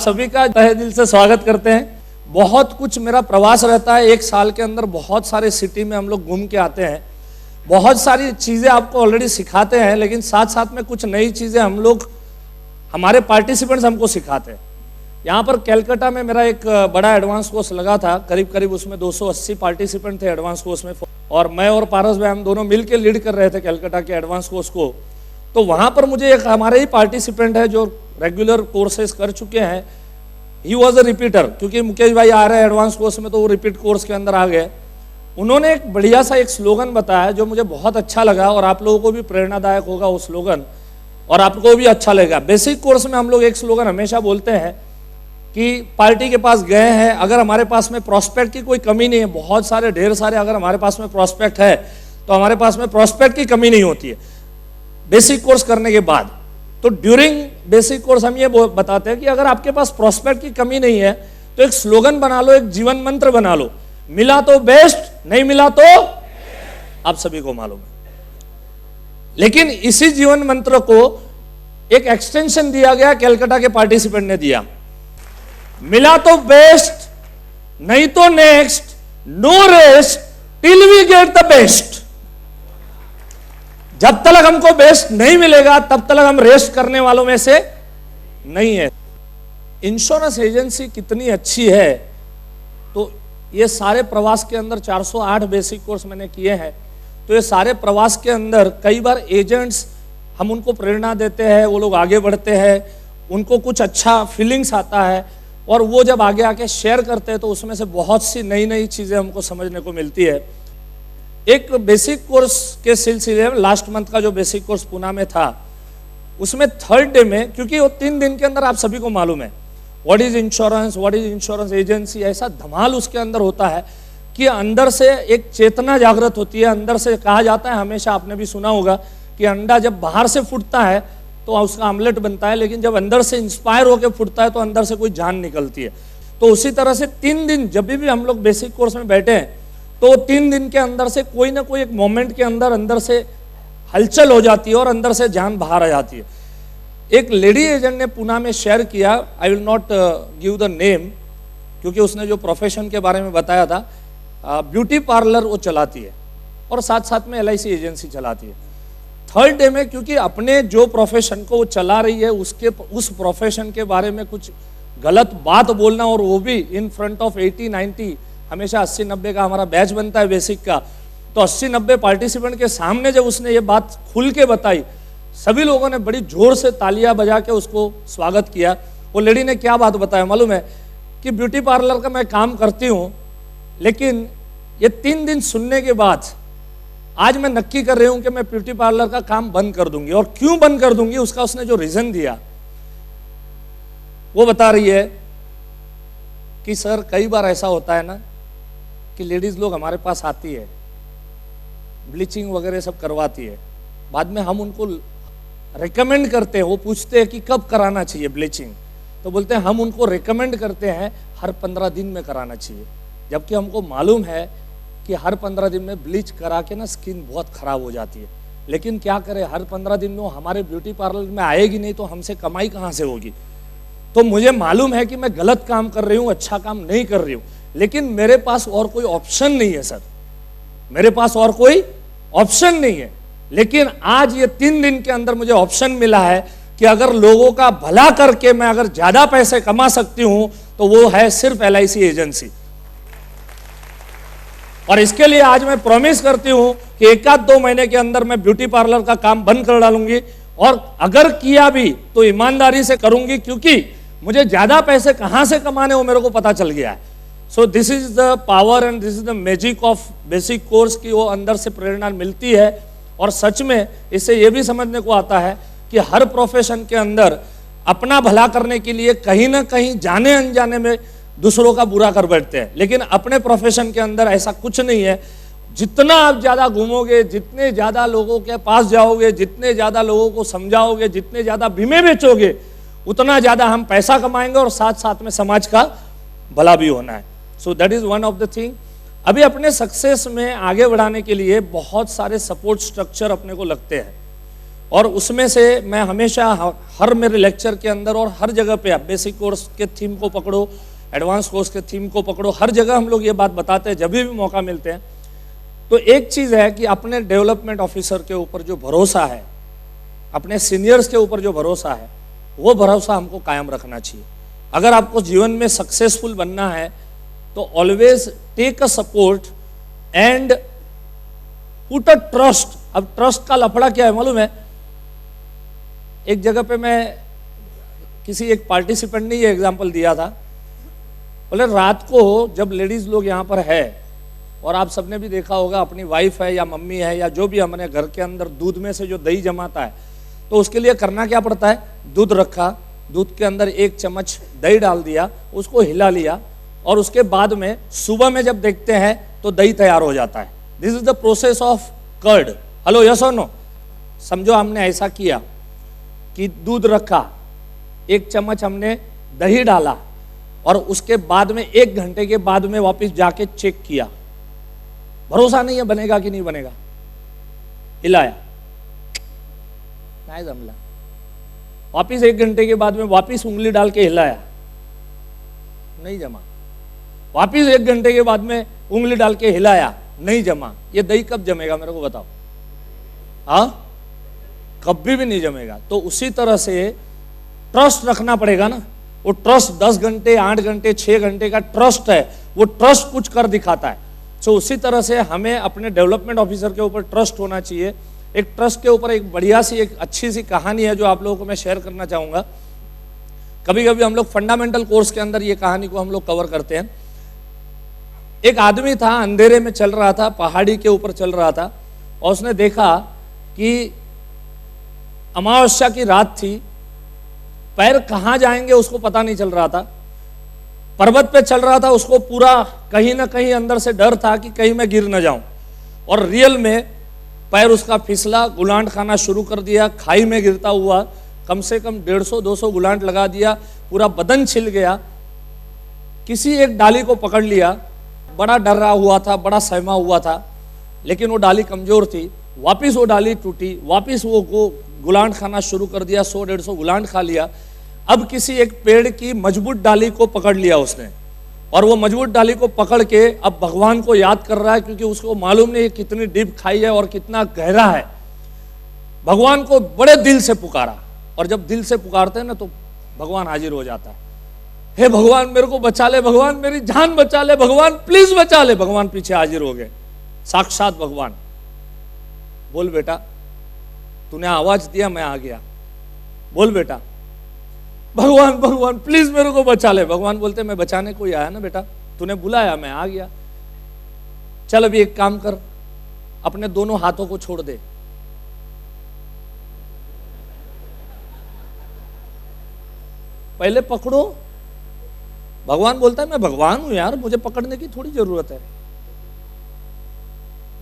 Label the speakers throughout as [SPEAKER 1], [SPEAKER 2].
[SPEAKER 1] सभी का तहे दिल से स्वागत करते हैं। बहुत कुछ मेरा प्रवास रहता है, एक साल के अंदर बहुत सारे सिटी में हम लोग घूम के आते हैं, बहुत सारी चीज़ें आपको ऑलरेडी सिखाते हैं, लेकिन साथ साथ में कुछ नई चीज़ें हम लोग हमारे पार्टिसिपेंट्स हमको सिखाते हैं। यहाँ पर कैलकाटा में मेरा एक बड़ा एडवांस कोर्स लगा था, करीब करीब उसमें 280 पार्टिसिपेंट थे एडवांस कोर्स में, और मैं और पारस भाई हम दोनों मिल के लीड कर रहे थे कैलकाटा के एडवांस कोर्स को। तो वहाँ पर मुझे एक हमारे ही पार्टिसिपेंट है जो रेगुलर कोर्सेज कर चुके हैं, ही वॉज अ रिपीटर, क्योंकि मुकेश भाई आ रहे हैं एडवांस कोर्स में तो वो रिपीट कोर्स के अंदर आ गए। उन्होंने एक बढ़िया सा एक स्लोगन बताया जो मुझे बहुत अच्छा लगा, और आप लोगों को भी प्रेरणादायक होगा वो स्लोगन, और आपको भी अच्छा लगेगा। बेसिक कोर्स में हम लोग एक स्लोगन हमेशा बोलते हैं कि पार्टी के पास गए हैं, अगर हमारे पास में प्रॉस्पेक्ट की कोई कमी नहीं है, बहुत सारे ढेर सारे अगर हमारे पास में प्रॉस्पेक्ट है तो हमारे पास में प्रॉस्पेक्ट की कमी नहीं होती है बेसिक कोर्स करने के बाद। तो ड्यूरिंग बेसिक कोर्स हम ये बताते हैं कि अगर आपके पास प्रॉस्पेक्ट की कमी नहीं है तो एक स्लोगन बना लो, एक जीवन मंत्र बना लो, मिला तो बेस्ट, नहीं मिला तो आप सभी को मालूम है। लेकिन इसी जीवन मंत्र को एक एक्सटेंशन दिया गया, कैलकाटा के पार्टिसिपेंट ने दिया, मिला तो बेस्ट, नहीं तो next, no rest till we get the best. जब तक हमको बेस्ट नहीं मिलेगा तब तक हम रेस्ट करने वालों में से नहीं है। इंश्योरेंस एजेंसी कितनी अच्छी है, तो ये सारे प्रवास के अंदर 408 बेसिक कोर्स मैंने किए हैं, तो ये सारे प्रवास के अंदर कई बार एजेंट्स हम उनको प्रेरणा देते हैं, वो लोग आगे बढ़ते हैं, उनको कुछ अच्छा फीलिंग्स आता है, और वो जब आगे आके शेयर करते हैं तो उसमें से बहुत सी नई नई चीज़ें हमको समझने को मिलती है। एक बेसिक कोर्स के सिलसिले में लास्ट मंथ का जो बेसिक कोर्स पुणे में था, उसमें थर्ड डे में, क्योंकि वो 3 दिन के अंदर आप सभी को मालूम है व्हाट इज इंश्योरेंस एजेंसी, ऐसा धमाल उसके अंदर होता है कि अंदर से एक चेतना जागृत होती है। अंदर से कहा जाता है, हमेशा आपने भी सुना होगा कि अंडा जब बाहर से फूटता है तो उसका आमलेट बनता है, लेकिन जब अंदर से इंस्पायर होकर फूटता है तो अंदर से कोई जान निकलती है। तो उसी तरह से 3 दिन जब भी हम लोग बेसिक कोर्स में बैठे हैं तो 3 दिन के अंदर से कोई ना कोई एक मोमेंट के अंदर से हलचल हो जाती है और अंदर से जान बाहर आ जाती है। एक लेडी एजेंट ने पुणे में शेयर किया, I will not give the name क्योंकि उसने जो प्रोफेशन के बारे में बताया था, ब्यूटी पार्लर वो चलाती है और साथ साथ में LIC एजेंसी चलाती है। थर्ड डे में क्योंकि अपने जो प्रोफेशन को वो चला रही है उस प्रोफेशन के बारे में कुछ गलत बात बोलना, और वो भी इन फ्रंट ऑफ 80-90, हमेशा 80-90 का हमारा बैच बनता है बेसिक का, तो 80-90 पार्टिसिपेंट के सामने जब उसने ये बात खुल के बताई, सभी लोगों ने बड़ी जोर से तालियां बजा के उसको स्वागत किया। वो लेडी ने क्या बात बताया मालूम है कि ब्यूटी पार्लर का मैं काम करती हूँ, लेकिन ये 3 दिन सुनने के बाद आज मैं नक्की कर रही हूँ कि मैं ब्यूटी पार्लर का काम बंद कर दूंगी। और क्यों बंद कर दूंगी, उसका उसने जो रीजन दिया वो बता रही है कि सर कई बार ऐसा होता है ना कि लेडीज लोग हमारे पास आती है, ब्लीचिंग वगैरह सब करवाती है, बाद में हम उनको रिकमेंड करते हैं, वो पूछते हैं कि कब कराना चाहिए ब्लीचिंग, तो बोलते हैं हम उनको रिकमेंड करते हैं हर 15 दिन में कराना चाहिए, जबकि हमको मालूम है कि हर 15 दिन में ब्लीच करा के ना स्किन बहुत खराब हो जाती है। लेकिन क्या करें, हर 15 दिन में वो हमारे ब्यूटी पार्लर में आएगी नहीं तो हमसे कमाई कहाँ से होगी। तो मुझे मालूम है कि मैं गलत काम कर रही हूँ, अच्छा काम नहीं कर रही हूँ, लेकिन मेरे पास और कोई ऑप्शन नहीं है सर, मेरे पास और कोई ऑप्शन नहीं है। लेकिन आज ये 3 दिन के अंदर मुझे ऑप्शन मिला है कि अगर लोगों का भला करके मैं अगर ज्यादा पैसे कमा सकती हूं तो वो है सिर्फ LIC एजेंसी। और इसके लिए आज मैं प्रॉमिस करती हूं कि 1-2 महीने के अंदर मैं ब्यूटी पार्लर का काम बंद कर डालूंगी, और अगर किया भी तो ईमानदारी से करूंगी, क्योंकि मुझे ज्यादा पैसे कहां से कमाने वो मेरे को पता चल गया है। So this is the power and this is the magic of basic course की वो अंदर से प्रेरणा मिलती है। और सच में इससे ये भी समझने को आता है कि हर प्रोफेशन के अंदर अपना भला करने के लिए कहीं ना कहीं जाने अनजाने में दूसरों का बुरा कर बैठते हैं, लेकिन अपने प्रोफेशन के अंदर ऐसा कुछ नहीं है। जितना आप ज़्यादा घूमोगे, जितने ज़्यादा लोगों के पास जाओगे, जितने ज़्यादा लोगों को समझाओगे, जितने ज़्यादा बीमे बेचोगे, उतना ज़्यादा हम पैसा कमाएंगे और साथ साथ में समाज का भला भी होना है। So that is one of the thing. अभी अपने सक्सेस में आगे बढ़ाने के लिए बहुत सारे सपोर्ट स्ट्रक्चर अपने को लगते हैं, और उसमें से मैं हमेशा हर मेरे लेक्चर के अंदर और हर जगह पे, आप बेसिक कोर्स के थीम को पकड़ो, एडवांस कोर्स के थीम को पकड़ो, हर जगह हम लोग ये बात बताते हैं जब भी मौका मिलते हैं। तो एक चीज़ है कि अपने डेवलपमेंट ऑफिसर के ऊपर जो भरोसा है, अपने सीनियर्स के ऊपर जो भरोसा है, वो भरोसा हमको कायम रखना चाहिए। अगर आपको जीवन में सक्सेसफुल बनना है तो always take a support and put a trust. अब ट्रस्ट का लफड़ा क्या है मालूम है? एक जगह पे मैं किसी एक पार्टिसिपेंट ने ये एग्जांपल दिया था, बोले रात को जब लेडीज लोग यहाँ पर है, और आप सबने भी देखा होगा, अपनी वाइफ है या मम्मी है या जो भी हमारे घर के अंदर दूध में से जो दही जमाता है, तो उसके लिए करना क्या पड़ता है? दूध रखा, दूध के अंदर 1 चम्मच दही डाल दिया, उसको हिला लिया, और उसके बाद में सुबह में जब देखते हैं तो दही तैयार हो जाता है। This is the process of curd. Hello, yes और नो? समझो हमने ऐसा किया कि दूध रखा, 1 चम्मच हमने दही डाला, और उसके बाद में 1 घंटे के बाद में वापस जाके चेक किया। भरोसा नहीं है बनेगा कि नहीं बनेगा, हिलाया, नहीं जमला, वापिस 1 घंटे के बाद में वापिस उंगली डाल के हिलाया, नहीं जमा, वापिस 1 घंटे के बाद में उंगली डाल के हिलाया, नहीं जमा। ये दही कब जमेगा मेरे को बताओ? हाँ, कभी भी नहीं जमेगा। तो उसी तरह से ट्रस्ट रखना पड़ेगा ना। वो ट्रस्ट 10 घंटे, 8 घंटे, 6 घंटे का ट्रस्ट है, वो ट्रस्ट कुछ कर दिखाता है। सो उसी तरह से हमें अपने डेवलपमेंट ऑफिसर के ऊपर ट्रस्ट होना चाहिए। एक ट्रस्ट के ऊपर एक बढ़िया सी, एक अच्छी सी कहानी है जो आप लोगों को मैं शेयर करना चाहूँगा। कभी कभी हम लोग फंडामेंटल कोर्स के अंदर ये कहानी को हम लोग कवर करते हैं। एक आदमी था, अंधेरे में चल रहा था, पहाड़ी के ऊपर चल रहा था, और उसने देखा कि अमावस्या की रात थी, पैर कहाँ जाएंगे उसको पता नहीं चल रहा था। पर्वत पे चल रहा था, उसको पूरा कहीं ना कहीं अंदर से डर था कि कहीं मैं गिर न जाऊं, और रियल में पैर उसका फिसला, गुलांट खाना शुरू कर दिया, खाई में गिरता हुआ कम से कम 150-200 गुलांट लगा दिया, पूरा बदन छिल गया। किसी एक डाली को पकड़ लिया, बड़ा डर रहा हुआ था, बड़ा सहमा हुआ था, लेकिन वो डाली कमजोर थी। वापिस वो डाली टूटी, वापिस वो गुलांट खाना शुरू कर दिया, 100-150 गुलांट खा लिया। अब किसी एक पेड़ की मजबूत डाली को पकड़ लिया उसने, और वो मजबूत डाली को पकड़ के अब भगवान को याद कर रहा है, क्योंकि उसको मालूम नहीं कितनी डीप खाई है और कितना गहरा है। भगवान को बड़े दिल से पुकारा, और जब दिल से पुकारते हैं ना तो भगवान हाजिर हो जाता है। हे भगवान मेरे को बचा ले, भगवान मेरी जान बचा ले, भगवान प्लीज बचा ले। भगवान पीछे हाजिर हो गए, साक्षात भगवान। बोल बेटा, तूने आवाज दिया, मैं आ गया, बोल बेटा। भगवान भगवान प्लीज मेरे को बचा ले। भगवान बोलते मैं बचाने को ही आया ना बेटा, तूने बुलाया, मैं आ गया। चल अभी एक काम कर, अपने दोनों हाथों को छोड़ दे। पहले पकड़ो। भगवान बोलता है मैं भगवान हूं यार, मुझे पकड़ने की थोड़ी जरूरत है।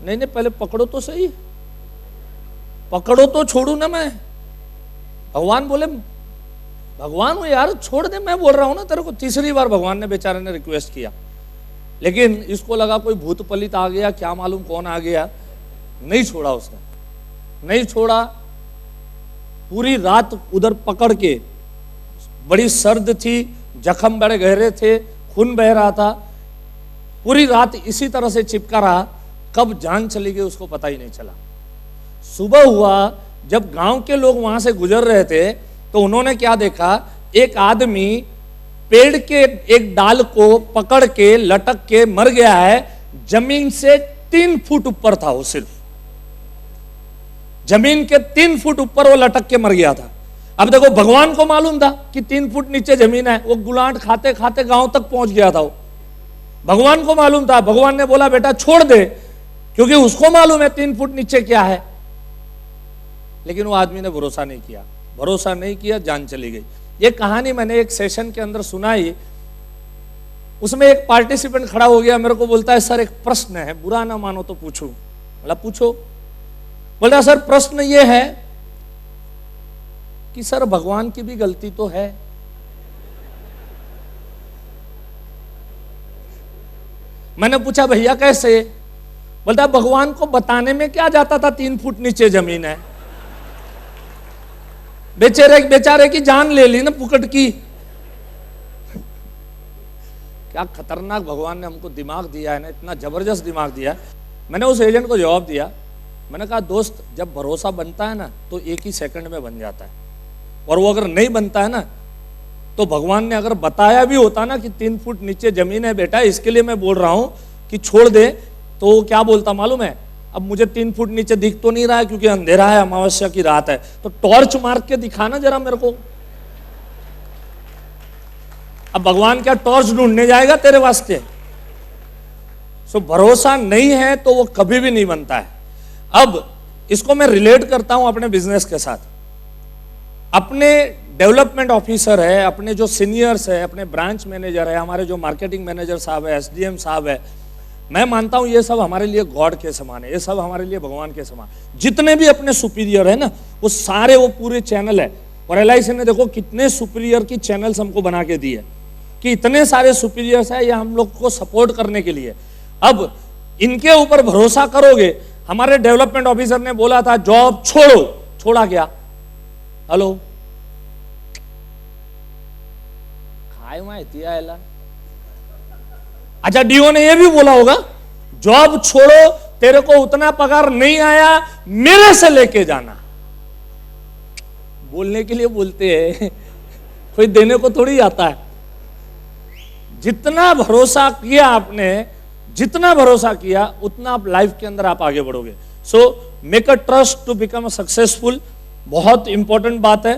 [SPEAKER 1] नहीं नहीं, पहले पकड़ो तो सही, पकड़ो तो छोड़ू ना मैं। भगवान बोले भगवान हूं यार, छोड़ दे, मैं बोल रहा हूं ना तेरे को। तीसरी बार भगवान ने बेचारे ने रिक्वेस्ट किया, लेकिन इसको लगा कोई भूत पलित आ गया, क्या मालूम कौन आ गया। नहीं छोड़ा उसने, नहीं छोड़ा। पूरी रात उधर पकड़ के, बड़ी सर्द थी, जख्म बड़े गहरे थे, खून बह रहा था, पूरी रात इसी तरह से चिपका रहा। कब जान चली गई उसको पता ही नहीं चला। सुबह हुआ, जब गांव के लोग वहां से गुजर रहे थे तो उन्होंने क्या देखा, एक आदमी पेड़ के एक डाल को पकड़ के लटक के मर गया है। जमीन से 3 फुट ऊपर था वो, सिर्फ जमीन के 3 फुट ऊपर वो लटक के मर गया था। अब देखो, भगवान को मालूम था कि 3 फुट नीचे जमीन है, वो गुलांट खाते खाते गांव तक पहुंच गया था वो। भगवान को मालूम था। भगवान ने बोला बेटा छोड़ दे, क्योंकि उसको मालूम है 3 फुट नीचे क्या है। लेकिन वो आदमी ने भरोसा नहीं किया, भरोसा नहीं किया, जान चली गई। ये कहानी मैंने एक सेशन के अंदर सुनाई। उसमें एक पार्टिसिपेंट खड़ा हो गया, मेरे को बोलता है सर एक प्रश्न है, बुरा ना मानो तो पूछूं। बोला पूछो। बोला सर प्रश्न ये है कि सर भगवान की भी गलती तो है। मैंने पूछा भैया कैसे? बोलता भगवान को बताने में क्या जाता था 3 फुट नीचे जमीन है। बेचारे की जान ले ली ना पुकट की। क्या खतरनाक भगवान ने हमको दिमाग दिया है ना, इतना जबरदस्त दिमाग दिया है। मैंने उस एजेंट को जवाब दिया, मैंने कहा दोस्त जब भरोसा बनता है ना तो एक ही सेकंड में बन जाता है, और वो अगर नहीं बनता है ना तो भगवान ने अगर बताया भी होता ना कि 3 फुट नीचे जमीन है बेटा, इसके लिए मैं बोल रहा हूं कि छोड़ दे, तो वो क्या बोलता मालूम है, अब मुझे 3 फुट नीचे दिख तो नहीं रहा है क्योंकि अंधेरा है, अमावस्या की रात है, तो टॉर्च मार के दिखाना जरा मेरे को। अब भगवान क्या टॉर्च ढूंढने जाएगा तेरे वास्ते? सो भरोसा नहीं है तो वो कभी भी नहीं बनता है। अब इसको मैं रिलेट करता हूं अपने बिजनेस के साथ। अपने डेवलपमेंट ऑफिसर है, अपने जो सीनियर्स है, अपने ब्रांच मैनेजर है, हमारे जो मार्केटिंग मैनेजर साहब है, एसडीएम साहब है, मैं मानता हूं ये सब हमारे लिए गॉड के समान है, ये सब हमारे लिए भगवान के समान। जितने भी अपने सुपीरियर है ना वो सारे वो पूरे चैनल है। और एलआईसी ने देखो कितने सुपीरियर की चैनल्स हमको बना के दी है कि इतने सारे सुपीरियर्स है, ये हम लोग को सपोर्ट करने के लिए। अब इनके ऊपर भरोसा करोगे। हमारे डेवलपमेंट ऑफिसर ने बोला था जॉब छोड़ो, छोड़ा क्या? हेलो, काय माहिती आयला। अच्छा, डीओ ने यह भी बोला होगा जॉब छोड़ो, तेरे को उतना पगार नहीं आया, मेरे से लेके जाना। बोलने के लिए बोलते हैं, कोई देने को थोड़ी आता है। जितना भरोसा किया आपने, जितना भरोसा किया उतना आप लाइफ के अंदर आप आगे बढ़ोगे। So make a trust to become a successful, बहुत इंपॉर्टेंट बात है।